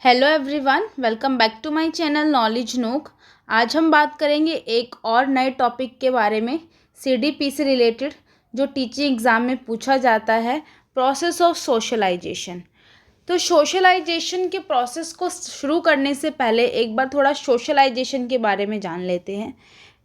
Hello everyone, welcome back to my channel knowledge nook. आज हम बात करेंगे एक और नए टॉपिक के बारे में, सीडीपी से रिलेटेड, जो टीचिंग एग्ज़ाम में पूछा जाता है, प्रोसेस ऑफ सोशलाइजेशन। तो सोशलाइजेशन के प्रोसेस को शुरू करने से पहले एक बार थोड़ा सोशलाइजेशन के बारे में जान लेते हैं।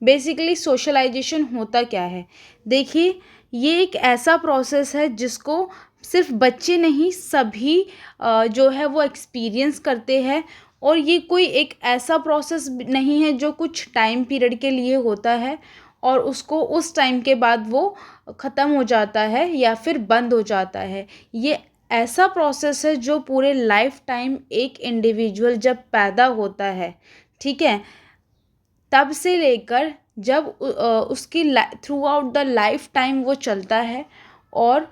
बेसिकली सोशलाइजेशन होता क्या है? देखिए, ये एक ऐसा प्रोसेस है जिसको सिर्फ बच्चे नहीं, सभी जो है वो एक्सपीरियंस करते हैं। और ये कोई एक ऐसा प्रोसेस नहीं है जो कुछ टाइम पीरियड के लिए होता है और उसको उस टाइम के बाद वो ख़त्म हो जाता है या फिर बंद हो जाता है। ये ऐसा प्रोसेस है जो पूरे लाइफ टाइम एक इंडिविजुअल जब पैदा होता है, ठीक है, तब से लेकर जब उसकी through out the life time वो चलता है। और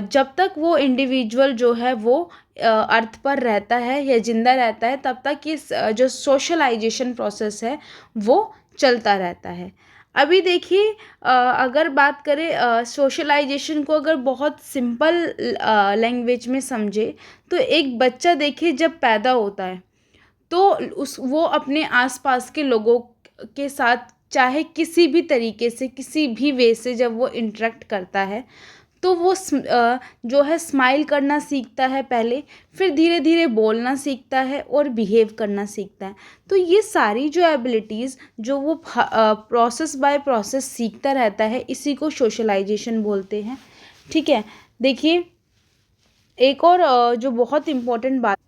जब तक वो इंडिविजुअल जो है वो अर्थ पर रहता है या ज़िंदा रहता है, तब तक ये जो सोशलाइजेशन प्रोसेस है वो चलता रहता है। अभी देखिए, अगर बात करें सोशलाइजेशन को, अगर बहुत सिंपल लैंग्वेज में समझे, तो एक बच्चा देखिए जब पैदा होता है तो उस वो अपने आसपास के लोगों के साथ चाहे किसी भी तरीके से, किसी भी वे से जब वो इंटरेक्ट करता है, तो वो जो है स्माइल करना सीखता है पहले, फिर धीरे धीरे बोलना सीखता है और बिहेव करना सीखता है। तो ये सारी जो एबिलिटीज़ जो वो प्रोसेस बाय प्रोसेस सीखता रहता है, इसी को सोशलाइजेशन बोलते हैं। ठीक है, देखिए, एक और जो बहुत इम्पोर्टेंट बात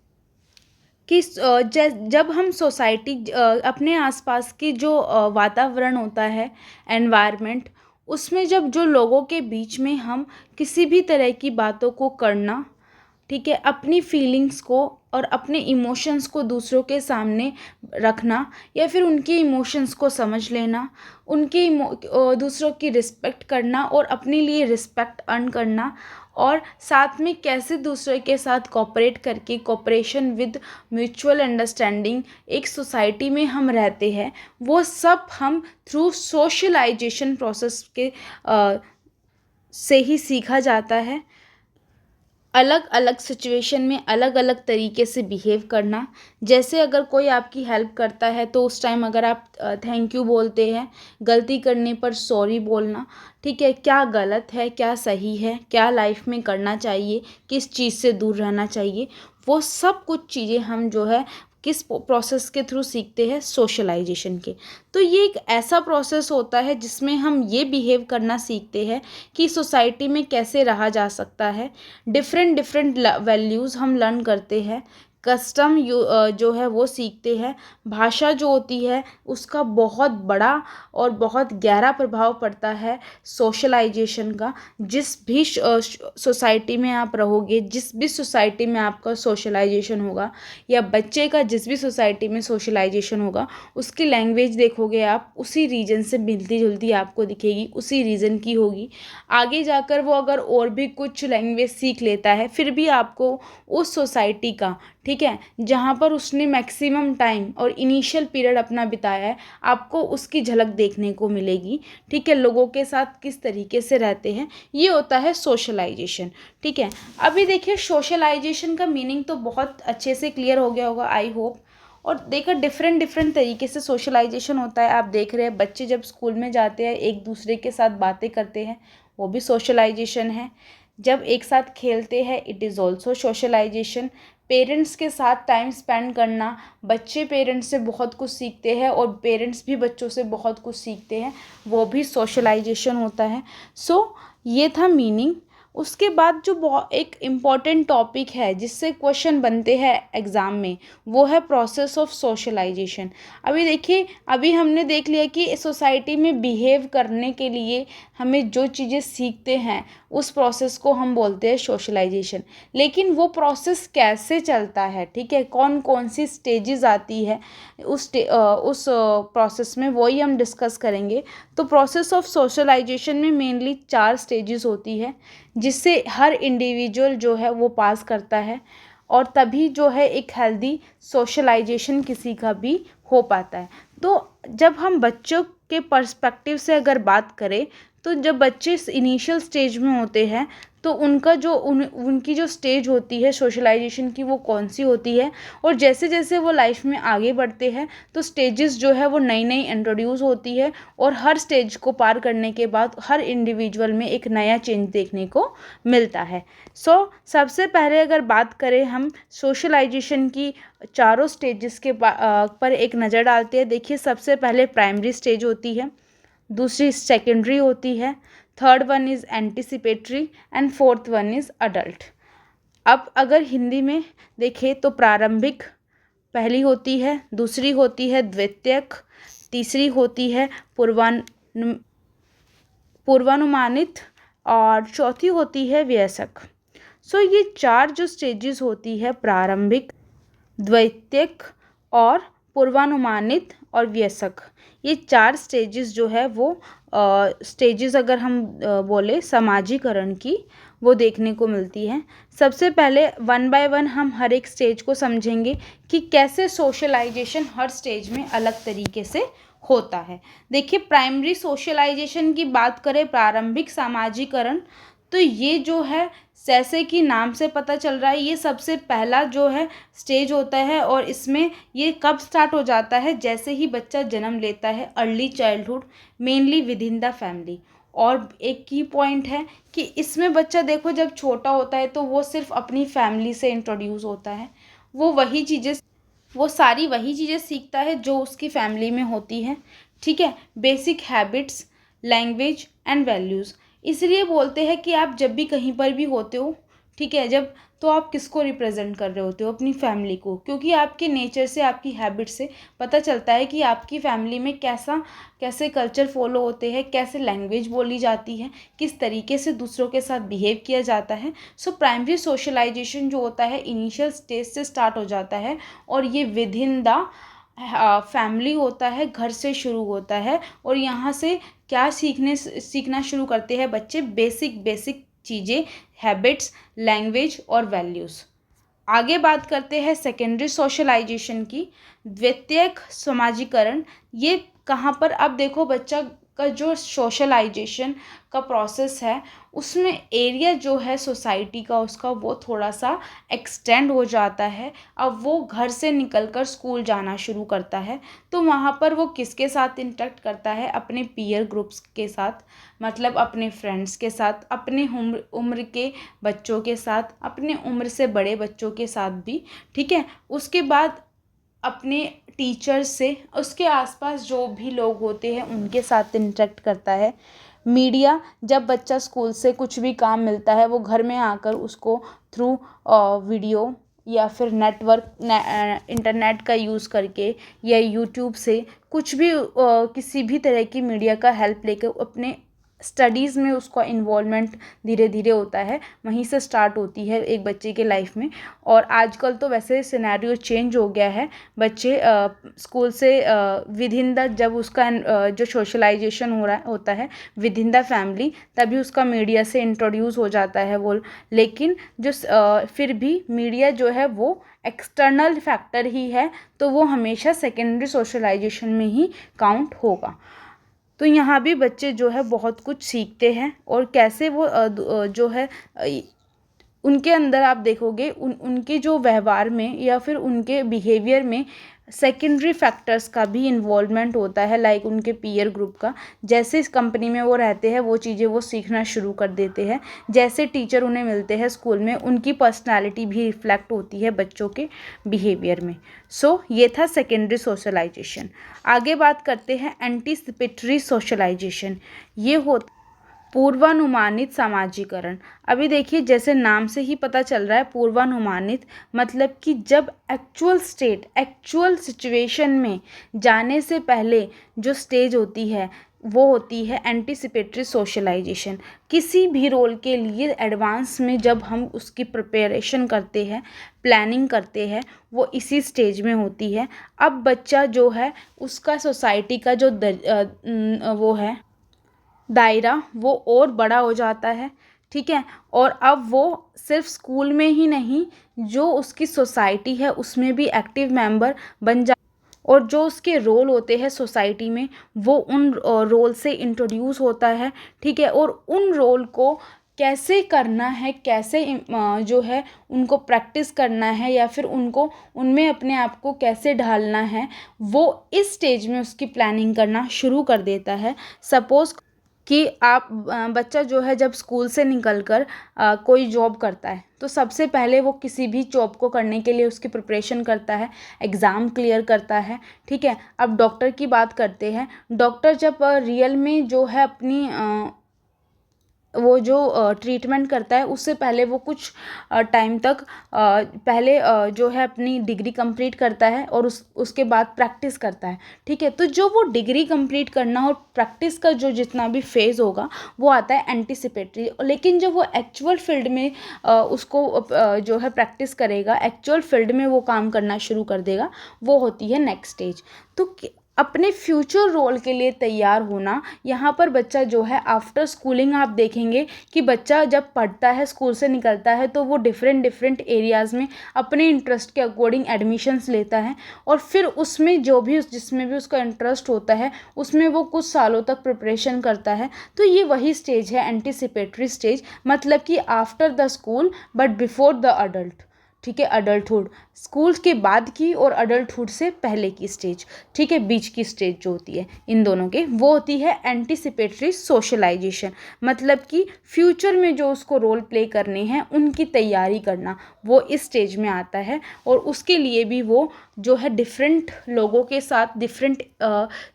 कि जब हम सोसाइटी अपने आसपास की जो वातावरण होता है, एनवायरनमेंट, उसमें जब जो लोगों के बीच में हम किसी भी तरह की बातों को करना, ठीक है, अपनी फीलिंग्स को और अपने इमोशंस को दूसरों के सामने रखना, या फिर उनके इमोशंस को समझ लेना, दूसरों की रिस्पेक्ट करना और अपने लिए रिस्पेक्ट अर्न करना, और साथ में कैसे दूसरे के साथ कोऑपरेट करके, कोऑपरेशन विद म्यूचुअल अंडरस्टैंडिंग, एक सोसाइटी में हम रहते हैं, वो सब हम थ्रू सोशलाइजेशन प्रोसेस के से ही सीखा जाता है। अलग अलग सिचुएशन में अलग अलग तरीके से बिहेव करना। जैसे अगर कोई आपकी हेल्प करता है तो उस टाइम अगर आप थैंक यू बोलते हैं, गलती करने पर सॉरी बोलना, ठीक है, क्या गलत है, क्या सही है, क्या लाइफ में करना चाहिए, किस चीज़ से दूर रहना चाहिए, वो सब कुछ चीज़ें हम जो है किस प्रोसेस के थ्रू सीखते हैं, सोशलाइजेशन के। तो ये एक ऐसा प्रोसेस होता है जिसमें हम ये बिहेव करना सीखते हैं कि सोसाइटी में कैसे रहा जा सकता है। डिफरेंट डिफरेंट वैल्यूज़ हम लर्न करते हैं, कस्टम जो है वो सीखते हैं। भाषा जो होती है उसका बहुत बड़ा और बहुत गहरा प्रभाव पड़ता है सोशलाइजेशन का। जिस भी सोसाइटी में आप रहोगे, जिस भी सोसाइटी में आपका सोशलाइजेशन होगा, या बच्चे का जिस भी सोसाइटी में सोशलाइजेशन होगा, उसकी लैंग्वेज देखोगे आप, उसी रीजन से मिलती जुलती आपको दिखेगी, उसी रीजन की होगी। आगे जाकर वो अगर और भी कुछ लैंग्वेज सीख लेता है, फिर भी आपको उस सोसाइटी का, ठीक है, जहाँ पर उसने मैक्सिमम टाइम और इनिशियल पीरियड अपना बिताया है, आपको उसकी झलक देखने को मिलेगी। ठीक है, लोगों के साथ किस तरीके से रहते हैं, ये होता है सोशलाइजेशन। ठीक है, अभी देखिए, सोशलाइजेशन का मीनिंग तो बहुत अच्छे से क्लियर हो गया होगा, आई होप। और देखो, डिफरेंट डिफरेंट तरीके से सोशलाइजेशन होता है। आप देख रहे हैं बच्चे जब स्कूल में जाते हैं, एक दूसरे के साथ बातें करते हैं, वो भी सोशलाइजेशन है। जब एक साथ खेलते हैं, it is also socialisation. Parents के साथ टाइम स्पेंड करना, बच्चे पेरेंट्स से बहुत कुछ सीखते हैं और पेरेंट्स भी बच्चों से बहुत कुछ सीखते हैं, वो भी सोशलाइजेशन होता है। सो ये था मीनिंग। उसके बाद जो बहुत एक इम्पॉर्टेंट टॉपिक है जिससे क्वेश्चन बनते हैं एग्ज़ाम में, वो है प्रोसेस ऑफ सोशलाइजेशन। अभी देखिए, अभी हमने देख लिया कि सोसाइटी में बिहेव करने के लिए हमें जो चीज़ें सीखते हैं, उस प्रोसेस को हम बोलते हैं सोशलाइजेशन। लेकिन वो प्रोसेस कैसे चलता है, ठीक है, कौन कौन सी स्टेजेस आती है उस प्रोसेस में, वही हम डिस्कस करेंगे। तो प्रोसेस ऑफ सोशलाइजेशन में मेनली 4 स्टेजेस होती है, जिससे हर इंडिविजुअल जो है वो पास करता है, और तभी जो है एक हेल्दी सोशलाइजेशन किसी का भी हो पाता है। तो जब हम बच्चों के पर्सपेक्टिव से अगर बात करें, तो जब बच्चे इनिशियल स्टेज में होते हैं, तो उनका जो उनकी जो स्टेज होती है सोशलाइजेशन की वो कौन सी होती है। और जैसे जैसे वो लाइफ में आगे बढ़ते हैं तो स्टेजेस जो है वो नई नई इंट्रोड्यूस होती है, और हर स्टेज को पार करने के बाद हर इंडिविजुअल में एक नया चेंज देखने को मिलता है। सबसे पहले अगर बात करें हम सोशलाइजेशन की चारों स्टेजेस के पर एक नज़र डालते हैं। देखिए, सबसे पहले प्राइमरी स्टेज होती है, दूसरी सेकेंडरी होती है, third one is anticipatory and fourth one is adult. अब अगर हिंदी में देखें तो प्रारंभिक पहली होती है, दूसरी होती है द्वितीयक, तीसरी होती है पूर्वानुमानित और चौथी होती है वयस्क। ये चार जो स्टेजेस होती है, प्रारंभिक, द्वितीयक और पूर्वानुमानित और वयस्क, ये चार स्टेजेस जो है वो स्टेजेस अगर हम बोले समाजीकरण की, वो देखने को मिलती है। सबसे पहले वन बाय वन हम हर एक स्टेज को समझेंगे कि कैसे सोशलाइजेशन हर स्टेज में अलग तरीके से होता है। देखिए, प्राइमरी सोशलाइजेशन की बात करें, प्रारंभिक सामाजिकरण, तो ये जो है जैसे कि नाम से पता चल रहा है, ये सबसे पहला जो है स्टेज होता है। और इसमें ये कब स्टार्ट हो जाता है, जैसे ही बच्चा जन्म लेता है, early childhood, mainly with in the family. और एक की पॉइंट है कि इसमें बच्चा देखो जब छोटा होता है तो वो सिर्फ अपनी फैमिली से इंट्रोड्यूस होता है, वो सारी वही चीज़ें सीखता है जो उसकी फैमिली में होती है। ठीक है, basic habits, language and values. इसलिए बोलते हैं कि आप जब भी कहीं पर भी होते हो, ठीक है, जब तो आप किसको रिप्रेजेंट कर रहे होते हो, अपनी फैमिली को, क्योंकि आपके नेचर से, आपकी हैबिट से पता चलता है कि आपकी फैमिली में कैसे कल्चर फॉलो होते हैं, कैसे लैंग्वेज बोली जाती है, किस तरीके से दूसरों के साथ बिहेव किया जाता है। प्राइमरी सोशलाइजेशन जो होता है इनिशियल स्टेज से स्टार्ट हो जाता है, और ये विद इन द फैमिली होता है, घर से शुरू होता है। और यहाँ से क्या सीखना शुरू करते हैं बच्चे, बेसिक चीज़ें, हैबिट्स, लैंग्वेज और वैल्यूज़। आगे बात करते हैं सेकेंडरी सोशलाइजेशन की, द्वितीयक समाजीकरण। ये कहाँ पर, अब देखो बच्चा का जो सोशलाइजेशन का प्रोसेस है उसमें एरिया जो है सोसाइटी का उसका वो थोड़ा सा एक्सटेंड हो जाता है। अब वो घर से निकलकर स्कूल जाना शुरू करता है, तो वहाँ पर वो किसके साथ इंटरेक्ट करता है, अपने पीयर ग्रुप्स के साथ, मतलब अपने फ्रेंड्स के साथ, अपने उम्र के बच्चों के साथ, अपने उम्र से बड़े बच्चों के साथ भी। ठीक है, उसके बाद अपने टीचर्स से, उसके आसपास जो भी लोग होते हैं उनके साथ इंटरेक्ट करता है। मीडिया, जब बच्चा स्कूल से कुछ भी काम मिलता है वो घर में आकर उसको थ्रू वीडियो या फिर इंटरनेट का यूज़ करके या यूट्यूब से कुछ भी किसी भी तरह की मीडिया का हेल्प लेकर अपने स्टडीज़ में उसका इन्वॉल्वमेंट धीरे धीरे होता है, वहीं से स्टार्ट होती है एक बच्चे के लाइफ में। और आजकल तो वैसे सिनेरियो चेंज हो गया है, बच्चे स्कूल से विद इन द, जब उसका जो सोशलाइजेशन होता है विद इन द फैमिली, तभी उसका मीडिया से इंट्रोड्यूस हो जाता है वो। लेकिन जो फिर भी मीडिया जो है वो एक्सटर्नल फैक्टर ही है, तो वो हमेशा सेकेंडरी सोशलाइजेशन में ही काउंट होगा। तो यहाँ भी बच्चे जो है बहुत कुछ सीखते हैं, और कैसे वो जो है उनके अंदर आप देखोगे उनके जो व्यवहार में या फिर उनके बिहेवियर में सेकेंडरी फैक्टर्स का भी इन्वॉल्वमेंट होता है, लाइक उनके पीयर ग्रुप का। जैसे इस कंपनी में वो रहते हैं वो चीज़ें वो सीखना शुरू कर देते हैं, जैसे टीचर उन्हें मिलते हैं स्कूल में, उनकी पर्सनालिटी भी रिफ्लेक्ट होती है बच्चों के बिहेवियर में। ये था सेकेंडरी सोशलाइजेशन। आगे बात करते हैं एंटीसिपेटरी सोशलाइजेशन। ये होता पूर्वानुमानित समाजीकरण। अभी देखिए, जैसे नाम से ही पता चल रहा है पूर्वानुमानित, मतलब कि जब एक्चुअल सिचुएशन में जाने से पहले जो स्टेज होती है वो होती है एंटीसिपेटरी सोशलाइजेशन। किसी भी रोल के लिए एडवांस में जब हम उसकी प्रिपरेशन करते हैं, प्लानिंग करते हैं, वो इसी स्टेज में होती है। अब बच्चा जो है उसका सोसाइटी का जो वो है दायरा वो और बड़ा हो जाता है। ठीक है, और अब वो सिर्फ स्कूल में ही नहीं, जो उसकी सोसाइटी है उसमें भी एक्टिव मेंबर बन जा, और जो उसके रोल होते हैं सोसाइटी में वो उन रोल से इंट्रोड्यूस होता है। ठीक है, और उन रोल को कैसे करना है, कैसे जो है उनको प्रैक्टिस करना है, या फिर उनको उनमें अपने आप को कैसे ढालना है, वो इस स्टेज में उसकी प्लानिंग करना शुरू कर देता है। सपोज़ कि आप बच्चा जो है जब स्कूल से निकल कर कोई जॉब करता है, तो सबसे पहले वो किसी भी जॉब को करने के लिए उसकी प्रिपरेशन करता है, एग्ज़ाम क्लियर करता है, ठीक है। अब डॉक्टर की बात करते हैं। डॉक्टर जब रियल में जो है अपनी वो जो ट्रीटमेंट करता है, उससे पहले वो कुछ टाइम तक पहले जो है अपनी डिग्री कंप्लीट करता है, और उसके बाद प्रैक्टिस करता है, ठीक है। तो जो वो डिग्री कंप्लीट करना और प्रैक्टिस का जो जितना भी फेज़ होगा, वो आता है एंटिसिपेटरी। लेकिन जब वो एक्चुअल फील्ड में उसको जो है प्रैक्टिस करेगा, एक्चुअल फील्ड में वो काम करना शुरू कर देगा, वो होती है नेक्स्ट स्टेज। तो अपने फ्यूचर रोल के लिए तैयार होना, यहाँ पर बच्चा जो है आफ्टर स्कूलिंग आप देखेंगे कि बच्चा जब पढ़ता है, स्कूल से निकलता है, तो वो डिफरेंट डिफरेंट एरियाज़ में अपने इंटरेस्ट के अकॉर्डिंग एडमिशन्स लेता है, और फिर उसमें जो भी जिसमें भी उसका इंटरेस्ट होता है, उसमें वो कुछ सालों तक प्रिपरेशन करता है। तो ये वही स्टेज है, एंटिसिपेटरी स्टेज, मतलब कि after the school but before the adult, ठीक है। अडल्टहुड स्कूल के बाद की और अडल्टहुड से पहले की स्टेज, ठीक है, बीच की स्टेज जो होती है इन दोनों के, वो होती है एंटिसिपेटरी सोशलाइजेशन। मतलब कि फ्यूचर में जो उसको रोल प्ले करने हैं उनकी तैयारी करना, वो इस स्टेज में आता है। और उसके लिए भी वो जो है डिफरेंट लोगों के साथ, डिफरेंट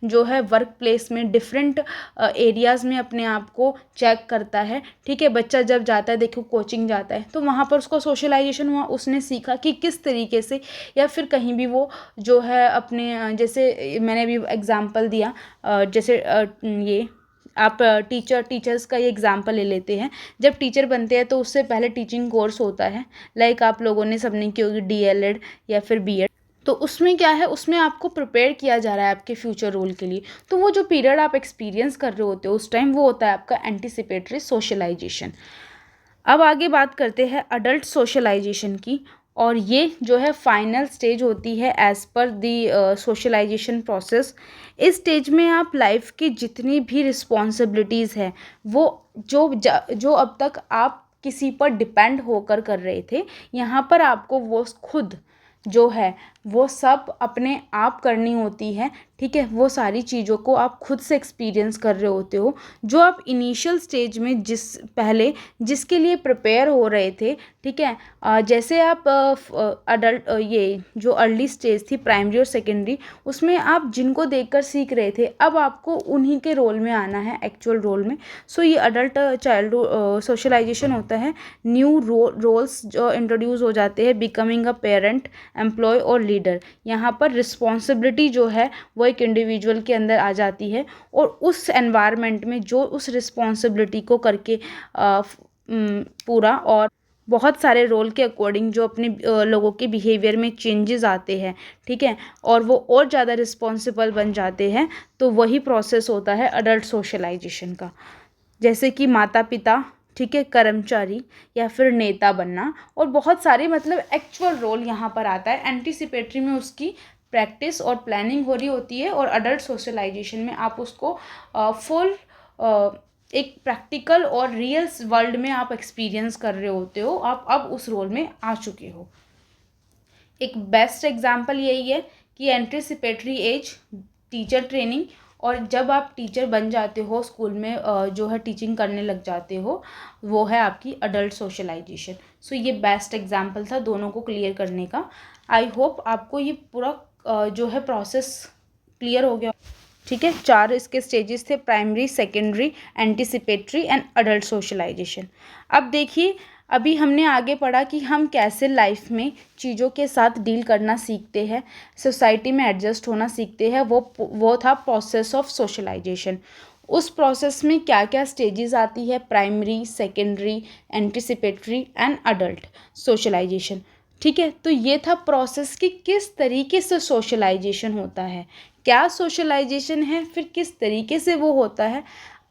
जो है वर्क प्लेस में, डिफरेंट एरियाज़ में अपने आप को चेक करता है, ठीक है। बच्चा जब जाता है, देखो कोचिंग जाता है, तो वहाँ पर उसको सोशलाइजेशन हुआ, उसने सीखा कि किस तरीके से, या फिर कहीं भी वो जो है अपने जैसे मैंने अभी एग्जांपल दिया, जैसे ये आप टीचर्स का ये एग्जांपल ले लेते हैं। जब टीचर बनते हैं तो उससे पहले टीचिंग कोर्स होता है, लाइक आप लोगों ने सबने की होगी DLED या फिर BEd। तो उसमें क्या है, उसमें आपको प्रिपेयर किया जा रहा है आपके फ्यूचर रोल के लिए। तो वो जो पीरियड आप एक्सपीरियंस कर रहे होते हो उस टाइम, वो होता है आपका एंटिसिपेटरी सोशलाइजेशन। अब आगे बात करते हैं अडल्ट सोशलाइजेशन की, और ये जो है फाइनल स्टेज होती है एज पर दी सोशलाइजेशन प्रोसेस। इस स्टेज में आप लाइफ की जितनी भी रिस्पॉन्सिबिलिटीज़ है, वो जो अब तक आप किसी पर डिपेंड होकर कर रहे थे, यहाँ पर आपको वो खुद जो है वो सब अपने आप करनी होती है, ठीक है। वो सारी चीज़ों को आप खुद से एक्सपीरियंस कर रहे होते हो, जो आप इनिशियल स्टेज में पहले जिसके लिए प्रिपेयर हो रहे थे, ठीक है। जैसे आप अडल्ट ये जो अर्ली स्टेज थी, प्राइमरी और सेकेंडरी, उसमें आप जिनको देखकर सीख रहे थे, अब आपको उन्हीं के रोल में आना है, एक्चुअल रोल में। सो ये अडल्ट चाइल्ड सोशलाइजेशन होता है। न्यू रोल्स जो इंट्रोड्यूस हो जाते हैं, बिकमिंग अ पेरेंट, एम्प्लॉय और लीडर। यहाँ पर रिस्पॉन्सिबिलिटी जो है वो एक इंडिविजुअल के अंदर आ जाती है, और उस एनवायरनमेंट में जो उस रिस्पॉन्सिबिलिटी को करके पूरा, और बहुत सारे रोल के अकॉर्डिंग जो अपने लोगों के बिहेवियर में चेंजेस आते हैं, ठीक है, और वो और ज़्यादा रिस्पॉन्सिबल बन जाते हैं। तो वही प्रोसेस होता है अडल्ट सोशलाइजेशन का। जैसे कि माता पिता, ठीक है, कर्मचारी, या फिर नेता बनना, और बहुत सारे मतलब एक्चुअल रोल यहाँ पर आता है। एंटिसिपेटरी में उसकी प्रैक्टिस और प्लानिंग हो रही होती है, और अडल्ट सोशलाइजेशन में आप उसको फुल एक प्रैक्टिकल और रियल वर्ल्ड में आप एक्सपीरियंस कर रहे होते हो, आप अब उस रोल में आ चुके हो। एक बेस्ट एग्जाम्पल यही है कि एंटिसिपेटरी एज टीचर ट्रेनिंग, और जब आप टीचर बन जाते हो स्कूल में, जो है टीचिंग करने लग जाते हो, वो है आपकी अडल्ट सोशलाइजेशन। सो ये बेस्ट एग्जाम्पल था दोनों को क्लियर करने का। आई होप आपको ये पूरा जो है प्रोसेस क्लियर हो गया, ठीक है। 4 इसके स्टेजेस थे, primary, secondary, anticipatory and adult socialisation. अब देखिए, अभी हमने आगे पढ़ा कि हम कैसे लाइफ में चीज़ों के साथ डील करना सीखते हैं, सोसाइटी में एडजस्ट होना सीखते हैं, वो था प्रोसेस ऑफ सोशलाइजेशन। उस प्रोसेस में क्या क्या स्टेजेस आती है, primary, secondary, anticipatory and adult socialisation, ठीक है। तो ये था प्रोसेस कि किस तरीके से सोशलाइजेशन होता है, क्या सोशलाइजेशन है, फिर किस तरीके से वो होता है।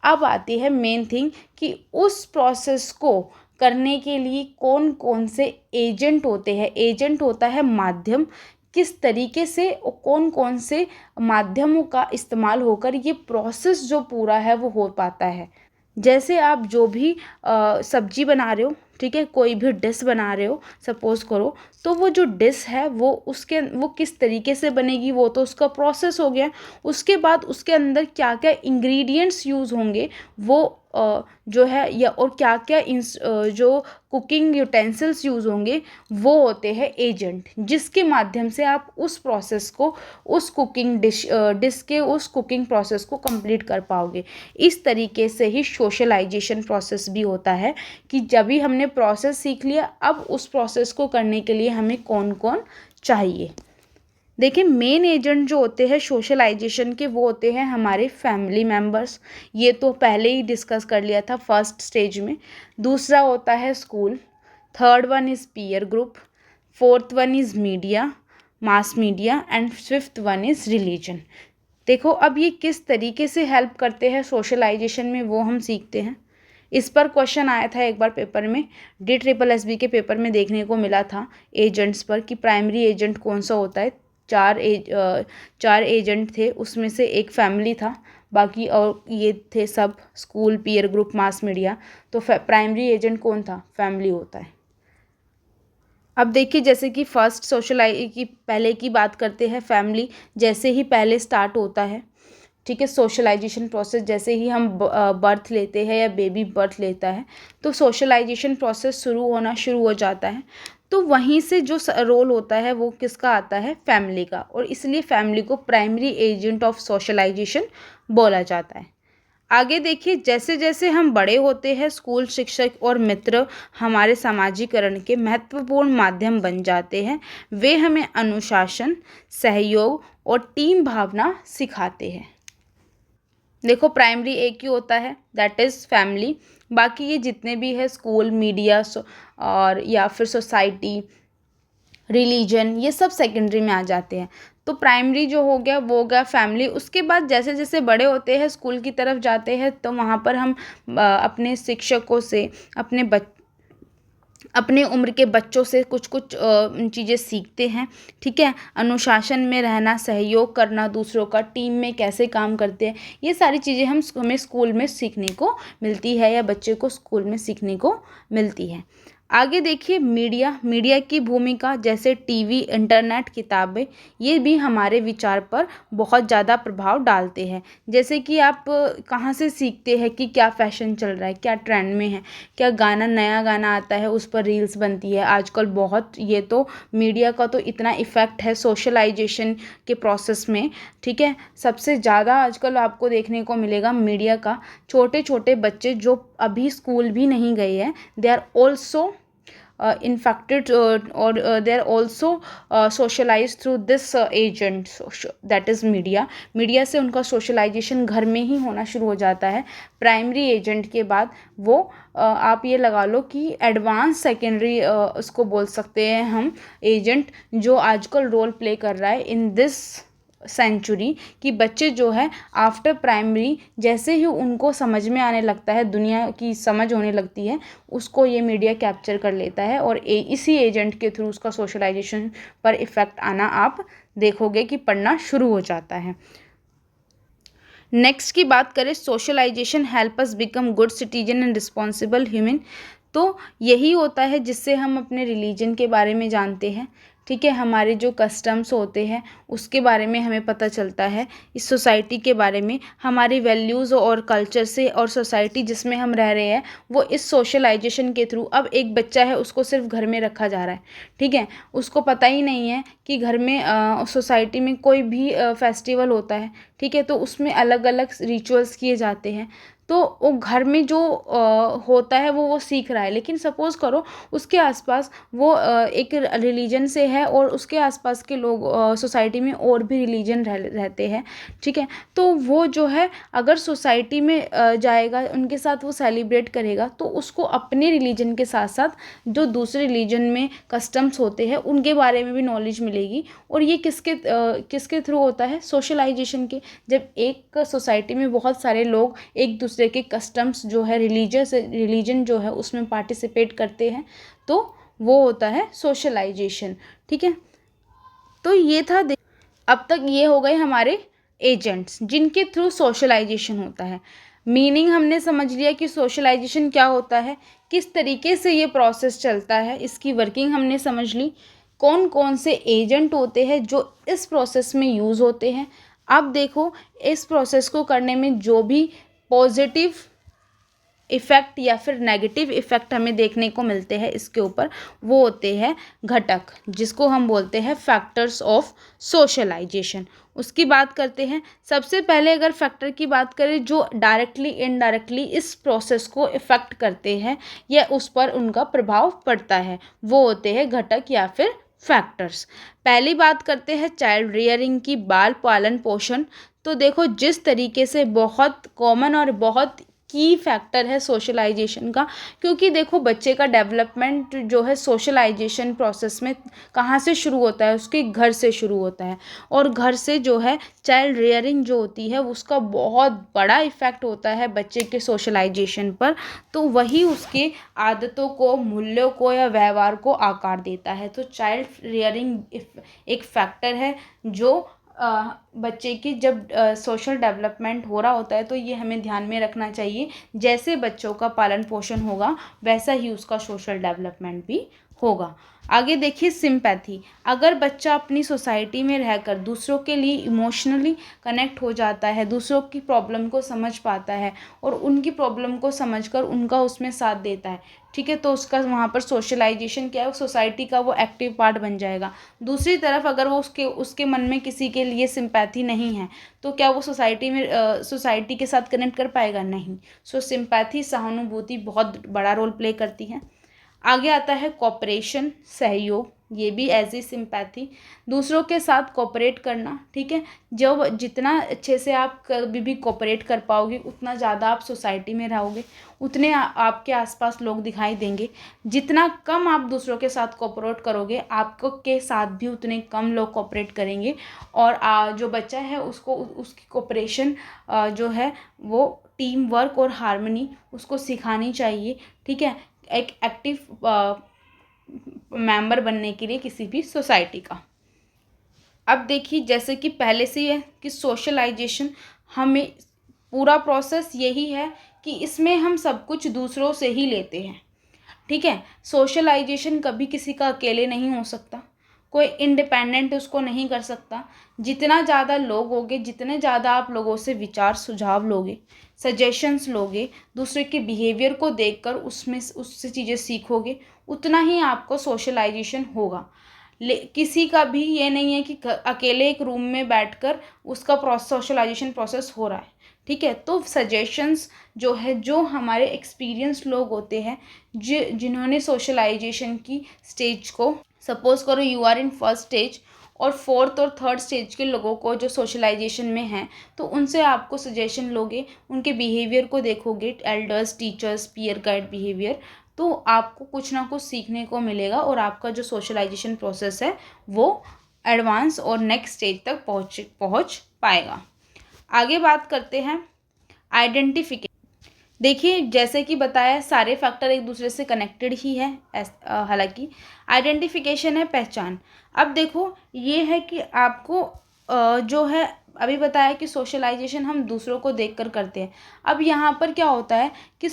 अब आती है मेन थिंग कि उस प्रोसेस को करने के लिए कौन कौन से एजेंट होते हैं। एजेंट होता है माध्यम, किस तरीके से कौन कौन से माध्यमों का इस्तेमाल होकर ये प्रोसेस जो पूरा है वो हो पाता है, जैसे आप जो भी सब्जी बना रहे हो, ठीक है, कोई भी डिश बना रहे हो सपोज़ करो, तो वो जो डिश है वो किस तरीके से बनेगी, वो तो उसका प्रोसेस हो गया। उसके बाद उसके अंदर क्या क्या इंग्रेडिएंट्स यूज़ होंगे, वो जो है, या और क्या क्या जो कुकिंग यूटेंसिल्स यूज़ होंगे, वो होते हैं एजेंट, जिसके माध्यम से आप उस प्रोसेस को, उस कुकिंग डिश के उस कुकिंग प्रोसेस को कंप्लीट कर पाओगे। इस तरीके से ही सोशलाइजेशन प्रोसेस भी होता है, कि जब भी हमने प्रोसेस सीख लिया, अब उस प्रोसेस को करने के लिए हमें कौन कौन चाहिए। देखिए, मेन एजेंट जो होते हैं सोशलाइजेशन के, वो होते हैं हमारे फैमिली मेम्बर्स। ये तो पहले ही डिस्कस कर लिया था फर्स्ट स्टेज में। दूसरा होता है school, third one is peer group, fourth one is media, mass media, and fifth one is religion. देखो, अब ये किस तरीके से हेल्प करते हैं सोशलाइजेशन में, वो हम सीखते हैं। इस पर क्वेश्चन आया था एक बार पेपर में, DSSB के पेपर में देखने को मिला था एजेंट्स पर, कि प्राइमरी एजेंट कौन सा होता है। चार एजेंट थे, उसमें से एक फैमिली था, बाकी और ये थे सब school, peer group, mass media. तो प्राइमरी एजेंट कौन था? फैमिली होता है। अब देखिए, जैसे कि फर्स्ट सोशलाइज की पहले की बात करते हैं, फैमिली जैसे ही पहले स्टार्ट होता है, ठीक है, सोशलाइजेशन प्रोसेस जैसे ही हम बर्थ लेते हैं या बेबी बर्थ लेता है, तो सोशलाइजेशन प्रोसेस शुरू हो जाता है। तो वहीं से जो रोल होता है वो किसका आता है? फैमिली का, और इसलिए फैमिली को प्राइमरी एजेंट ऑफ सोशलाइजेशन बोला जाता है। आगे देखिए, जैसे जैसे हम बड़े होते हैं, स्कूल शिक्षक और मित्र हमारे समाजीकरण के महत्वपूर्ण माध्यम बन जाते हैं। वे हमें अनुशासन, सहयोग और टीम भावना सिखाते हैं। देखो, प्राइमरी एक ही होता है, दैट इज़ फैमिली। बाकी ये जितने भी है, स्कूल, मीडिया और या फिर सोसाइटी, रिलीजन, ये सब सेकेंडरी में आ जाते हैं। तो प्राइमरी जो हो गया वो हो गया फैमिली। उसके बाद जैसे जैसे बड़े होते हैं, स्कूल की तरफ जाते हैं, तो वहाँ पर हम अपने शिक्षकों से, अपने उम्र के बच्चों से कुछ कुछ चीज़ें सीखते हैं, ठीक है। अनुशासन में रहना, सहयोग करना दूसरों का, टीम में कैसे काम करते हैं, ये सारी चीज़ें हमें स्कूल में सीखने को मिलती है, या बच्चे को स्कूल में सीखने को मिलती है। आगे देखिए, मीडिया की भूमिका, जैसे टीवी, इंटरनेट, किताबें, ये भी हमारे विचार पर बहुत ज़्यादा प्रभाव डालते हैं। जैसे कि आप कहाँ से सीखते हैं कि क्या फ़ैशन चल रहा है, क्या ट्रेंड में है, क्या नया गाना आता है, उस पर रील्स बनती है आजकल बहुत। ये तो मीडिया का तो इतना इफ़ेक्ट है सोशलाइजेशन के प्रोसेस में, ठीक है। सबसे ज़्यादा आजकल आपको देखने को मिलेगा मीडिया का। छोटे छोटे बच्चे जो अभी स्कूल भी नहीं गए हैं, they are also infected, or they are also socialized through this agent, that is media से उनका सोशलाइजेशन घर में ही होना शुरू हो जाता है। प्राइमरी एजेंट के बाद वो आप ये लगा लो कि एडवांस सेकेंडरी उसको बोल सकते हैं हम, एजेंट, जो आजकल रोल प्ले कर रहा है इन दिस सेंचुरी। कि बच्चे जो है आफ्टर प्राइमरी, जैसे ही उनको समझ में आने लगता है, दुनिया की समझ होने लगती है, उसको ये मीडिया कैप्चर कर लेता है, और इसी एजेंट के थ्रू उसका सोशलाइजेशन पर इफ़ेक्ट आना आप देखोगे कि पढ़ना शुरू हो जाता है। नेक्स्ट की बात करें, socialisation help us become good citizen and responsible human. तो यही होता है जिससे हम अपने रिलीजन के बारे में जानते हैं, ठीक है। हमारे जो कस्टम्स होते हैं उसके बारे में हमें पता चलता है, इस सोसाइटी के बारे में, हमारी वैल्यूज़ और कल्चर से, और सोसाइटी जिसमें हम रह रहे हैं वो इस सोशलाइजेशन के थ्रू। अब एक बच्चा है, उसको सिर्फ घर में रखा जा रहा है, ठीक है, उसको पता ही नहीं है कि घर में सोसाइटी में कोई भी फेस्टिवल होता है, ठीक है, तो उसमें अलग अलग रिचुअल्स किए जाते हैं। तो वो घर में जो होता है वो सीख रहा है, लेकिन सपोज़ करो उसके आसपास वो एक रिलीजन से है, और उसके आसपास के लोग सोसाइटी में और भी रिलीजन रहते हैं, ठीक है। तो वो जो है, अगर सोसाइटी में जाएगा, उनके साथ वो सेलिब्रेट करेगा, तो उसको अपने रिलीजन के साथ साथ जो दूसरे रिलीजन में कस्टम्स होते हैं उनके बारे में भी नॉलेज मिलेगी। और ये किसके थ्रू होता है? सोशलाइजेशन के। जब एक सोसाइटी में बहुत सारे लोग एक दूसरे के कस्टम्स जो है, रिलीजन जो है उसमें पार्टिसिपेट करते हैं, तो वो होता है सोशलाइजेशन, ठीक है। तो ये था, अब तक ये हो गए हमारे एजेंट्स जिनके थ्रू सोशलाइजेशन होता है। मीनिंग हमने समझ लिया कि सोशलाइजेशन क्या होता है, किस तरीके से ये प्रोसेस चलता है, इसकी वर्किंग हमने समझ ली, कौन कौन से एजेंट होते हैं जो इस प्रोसेस में यूज़ होते हैं। अब देखो, इस प्रोसेस को करने में जो भी पॉजिटिव इफ़ेक्ट या फिर नेगेटिव इफ़ेक्ट हमें देखने को मिलते हैं इसके ऊपर, वो होते हैं घटक, जिसको हम बोलते हैं फैक्टर्स ऑफ सोशलाइजेशन। उसकी बात करते हैं। सबसे पहले अगर फैक्टर की बात करें जो डायरेक्टली इनडायरेक्टली इस प्रोसेस को इफ़ेक्ट करते हैं या उस पर उनका प्रभाव पड़ता है, वो होते हैं घटक या फिर फैक्टर्स। पहली बात करते हैं चाइल्ड रियरिंग की, बाल पालन पोषण। तो देखो, जिस तरीके से बहुत कॉमन और बहुत की फैक्टर है सोशलाइजेशन का, क्योंकि देखो बच्चे का डेवलपमेंट जो है सोशलाइजेशन प्रोसेस में कहाँ से शुरू होता है, उसके घर से शुरू होता है। और घर से जो है चाइल्ड रियरिंग जो होती है उसका बहुत बड़ा इफ़ेक्ट होता है बच्चे के सोशलाइजेशन पर। तो वही उसके आदतों को, मूल्यों को या व्यवहार को आकार देता है। तो चाइल्ड रियरिंग एक फैक्टर है जो बच्चे की जब सोशल डेवलपमेंट हो रहा होता है तो ये हमें ध्यान में रखना चाहिए। जैसे बच्चों का पालन पोषण होगा वैसा ही उसका सोशल डेवलपमेंट भी होगा। आगे देखिए सिंपैथी। अगर बच्चा अपनी सोसाइटी में रहकर दूसरों के लिए इमोशनली कनेक्ट हो जाता है, दूसरों की प्रॉब्लम को समझ पाता है और उनकी प्रॉब्लम को समझकर उनका उसमें साथ देता है, ठीक है, तो उसका वहाँ पर सोशलाइजेशन क्या है, सोसाइटी का वो एक्टिव पार्ट बन जाएगा। दूसरी तरफ अगर वो उसके उसके मन में किसी के लिए सिंपैथी नहीं है तो क्या वो सोसाइटी के साथ कनेक्ट कर पाएगा? नहीं। सो सिंपैथी, सहानुभूति बहुत बड़ा रोल प्ले करती है। आगे आता है कोऑपरेशन, सहयोग। ये भी एज ई सिंपैथी, दूसरों के साथ कोऑपरेट करना, ठीक है। जब जितना अच्छे से आप कभी भी कोऑपरेट कर पाओगे उतना ज़्यादा आप सोसाइटी में रहोगे, उतने आपके आसपास लोग दिखाई देंगे। जितना कम आप दूसरों के साथ कोऑपरेट करोगे, आपको के साथ भी उतने कम लोग कोऑपरेट करेंगे। और जो बच्चा है उसको उसकी कोऑपरेशन जो है वो टीम वर्क और हार्मनी उसको सिखानी चाहिए, ठीक है, एक एक्टिव मेंबर बनने के लिए किसी भी सोसाइटी का। अब देखिए, जैसे कि पहले से ही है कि सोशलाइजेशन हमें पूरा प्रोसेस यही है कि इसमें हम सब कुछ दूसरों से ही लेते हैं, ठीक है। सोशलाइजेशन कभी किसी का अकेले नहीं हो सकता, कोई इंडिपेंडेंट उसको नहीं कर सकता। जितना ज़्यादा लोग होंगे, जितने ज़्यादा आप लोगों से विचार सुझाव लोगे, सजेशंस लोगे, दूसरे के बिहेवियर को देखकर उसमें उससे चीज़ें सीखोगे, उतना ही आपको सोशलाइजेशन होगा। किसी का भी ये नहीं है कि अकेले एक रूम में बैठकर उसका सोशलाइजेशन प्रोसेस हो रहा है, ठीक है। तो सजेशंस जो है, जो हमारे एक्सपीरियंस लोग होते हैं जिन्होंने सोशलाइजेशन की स्टेज को, सपोज करो you are in first stage और फोर्थ और थर्ड स्टेज के लोगों को जो सोशलाइजेशन में हैं, तो उनसे आपको सजेशन लोगे, उनके बिहेवियर को देखोगे, elders, teachers, peer guide behaviour, तो आपको कुछ ना कुछ सीखने को मिलेगा और आपका जो सोशलाइजेशन प्रोसेस है वो एडवांस और नेक्स्ट स्टेज तक पहुँच पाएगा। आगे बात करते हैं आइडेंटिफिकेशन। देखिए, जैसे कि बताया, सारे फैक्टर एक दूसरे से कनेक्टेड ही है। हालांकि आइडेंटिफिकेशन है पहचान। अब देखो, ये है कि आपको जो है अभी बताया कि सोशलाइजेशन हम दूसरों को देखकर करते हैं। अब यहाँ पर क्या होता है कि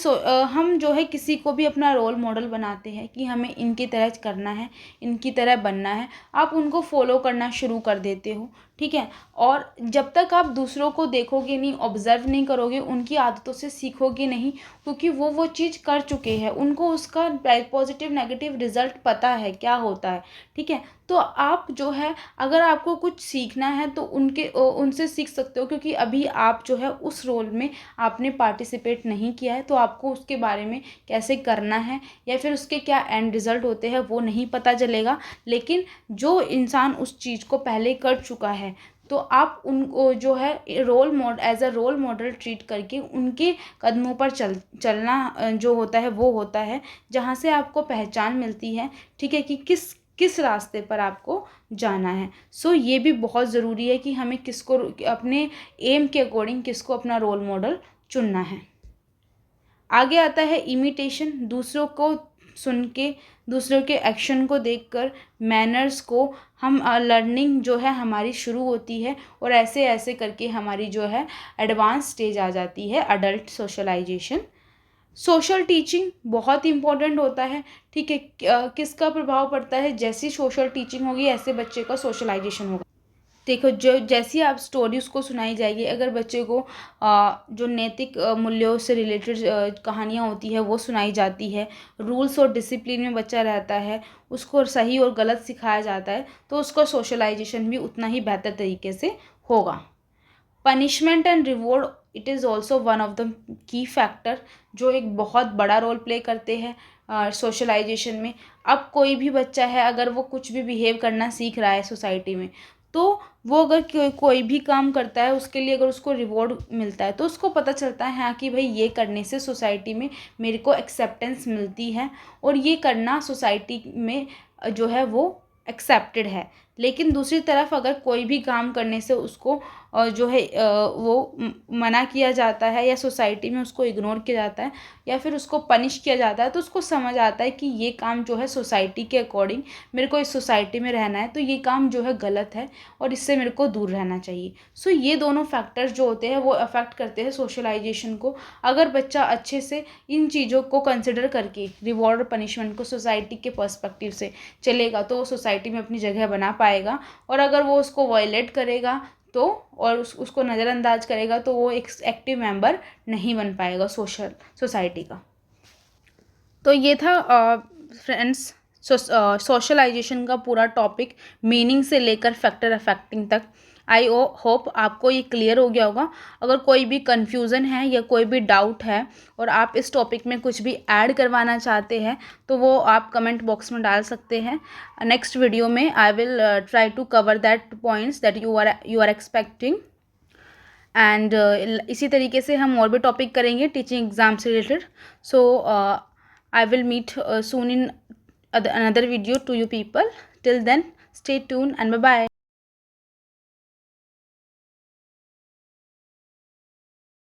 हम जो है किसी को भी अपना रोल मॉडल बनाते हैं कि हमें इनकी तरह करना है, इनकी तरह बनना है। आप उनको फॉलो करना शुरू कर देते हो, ठीक है। और जब तक आप दूसरों को देखोगे नहीं, ऑब्जर्व नहीं करोगे, उनकी आदतों से सीखोगे नहीं, क्योंकि वो चीज़ कर चुके हैं, उनको उसका पॉजिटिव नेगेटिव रिजल्ट पता है क्या होता है, ठीक है। तो आप जो है, अगर आपको कुछ सीखना है तो उनसे सीख सकते हो, क्योंकि अभी आप जो है उस रोल में आपने पार्टिसिपेट नहीं किया है, तो आपको उसके बारे में कैसे करना है या फिर उसके क्या एंड रिज़ल्ट होते हैं वो नहीं पता चलेगा। लेकिन जो इंसान उस चीज़ को पहले कर चुका है, तो आप उनको जो है as a role model treat करके उनके कदमों पर चलना जो होता है वो होता है, जहाँ से आपको पहचान मिलती है, ठीक है, कि किस रास्ते पर आपको जाना है। सो ये भी बहुत ज़रूरी है कि हमें किसको अपने एम के अकॉर्डिंग किसको अपना रोल मॉडल चुनना है। आगे आता है इमिटेशन, दूसरों को सुन के, दूसरों के एक्शन को देखकर, मैनर्स को हम लर्निंग जो है हमारी शुरू होती है और ऐसे ऐसे करके हमारी जो है एडवांस स्टेज आ जाती है अडल्ट सोशलाइजेशन। सोशल टीचिंग बहुत इंपॉर्टेंट होता है, ठीक है। किसका प्रभाव पड़ता है, जैसी सोशल टीचिंग होगी ऐसे बच्चे का सोशलाइजेशन होगा। देखो, जो जैसी आप स्टोरी उसको सुनाई जाएगी, अगर बच्चे को जो नैतिक मूल्यों से रिलेटेड कहानियाँ होती है वो सुनाई जाती है, रूल्स और डिसिप्लिन में बच्चा रहता है, उसको सही और गलत सिखाया जाता है, तो उसका सोशलाइजेशन भी उतना ही बेहतर तरीके से होगा। Punishment and reward, it is also one of the key factor, जो एक बहुत बड़ा रोल प्ले करते हैं सोशलाइजेशन में। अब कोई भी बच्चा है, अगर वो कुछ भी बिहेव करना सीख रहा है सोसाइटी में, तो वो अगर कोई भी काम करता है उसके लिए अगर उसको रिवॉर्ड मिलता है तो उसको पता चलता है हाँ कि भाई ये करने से सोसाइटी में मेरे को एक्सेप्टेंस मिलती है और ये करना सोसाइटी में जो है वो एक्सेप्टेड है। लेकिन दूसरी तरफ अगर कोई भी काम करने से उसको जो है वो मना किया जाता है या सोसाइटी में उसको इग्नोर किया जाता है या फिर उसको पनिश किया जाता है, तो उसको समझ आता है कि ये काम जो है सोसाइटी के अकॉर्डिंग मेरे को इस सोसाइटी में रहना है, तो ये काम जो है गलत है और इससे मेरे को दूर रहना चाहिए। सो ये दोनों फैक्टर्स जो होते हैं वो अफेक्ट करते हैं सोशलाइजेशन को। अगर बच्चा अच्छे से इन चीज़ों को कंसिडर करके रिवॉर्ड और पनिशमेंट को सोसाइटी के पर्सपेक्टिव से चलेगा तो वो सोसाइटी में अपनी जगह बना पाएगा, और अगर वो उसको वायलेट करेगा तो और उसको नज़रअंदाज करेगा तो वो एक एक्टिव मेंबर नहीं बन पाएगा सोसाइटी का। तो ये था फ्रेंड्स सोशलाइजेशन का पूरा टॉपिक, मीनिंग से लेकर फैक्टर अफेक्टिंग तक। आई होप आपको ये क्लियर हो गया होगा। अगर कोई भी कन्फ्यूज़न है या कोई भी डाउट है और आप इस टॉपिक में कुछ भी ऐड करवाना चाहते हैं तो वो आप कमेंट बॉक्स में डाल सकते हैं। नेक्स्ट वीडियो में I will try to cover that points that you are expecting. And इसी तरीके से हम और भी टॉपिक करेंगे टीचिंग एग्ज़ाम से related. So I will meet soon in another video to you people. Till then, stay tuned and bye bye.